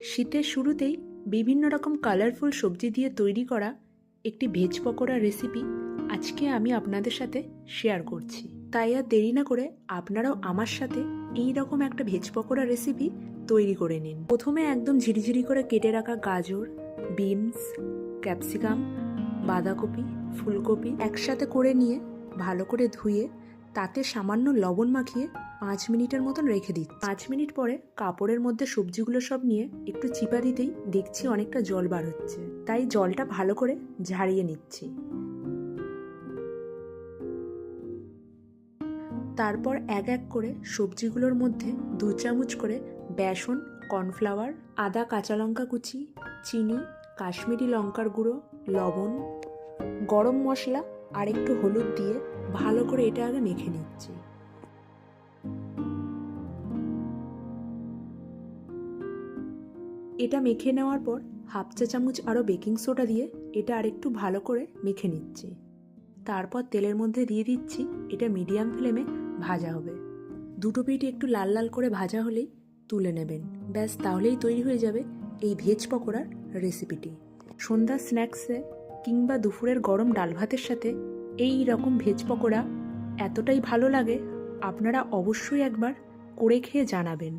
শীতের শুরুতেই বিভিন্ন রকম কালারফুল সবজি দিয়ে তৈরি করা একটি ভেজ পকোড়া রেসিপি আজকে আমি আপনাদের সাথে শেয়ার করছি। তাই আর দেরি না করে আপনারাও আমার সাথে এই রকম একটা ভেজ পকোড়া রেসিপি তৈরি করে নিন। প্রথমে একদম ঝিরিঝিরি করে কেটে রাখা গাজর, বিনস, ক্যাপসিকাম, বাঁধাকপি, ফুলকপি একসাথে করে নিয়ে ভালো করে ধুয়ে তাতে সামান্য লবণ মাখিয়ে 5 মিনিটের মতন রেখে দিই। 5 মিনিট পরে কাপড়ের মধ্যে সবজিগুলো সব নিয়ে একটু চিপা দিতেই দেখছি অনেকটা জল বার হচ্ছে, তাই জলটা ভালো করে ঝারিয়ে নিচ্ছি। তারপর এক এক করে সবজিগুলোর মধ্যে 2 চামচ করে বেসন, কর্নফ্লাওয়ার, আদা, কাঁচা লঙ্কা কুচি, চিনি, কাশ্মীরি লঙ্কার গুঁড়ো, লবণ, গরম মশলা আর একটু হলুদ দিয়ে ভালো করে এটা আগে মেখে নিচ্ছি। এটা মেখে নেওয়ার পর হাফ চা চামচ আরও বেকিং সোডা দিয়ে এটা আরেকটু ভালো করে মেখে নিচ্ছি। তারপর তেলের মধ্যে দিয়ে দিচ্ছি, এটা মিডিয়াম ফ্লেমে ভাজা হবে। দুটো পিঠ একটু লাল লাল করে ভাজা হলেই তুলে নেবেন। ব্যাস, তাহলেই তৈরি হয়ে যাবে এই ভেজ পকোড়ার রেসিপিটি। সন্ধ্যার স্ন্যাক্সে কিংবা দুপুরের গরম ডাল ভাতের সাথে এই রকম ভেজ পকোড়া এতটাই ভালো লাগে, আপনারা অবশ্যই একবার করে খেয়ে জানাবেন।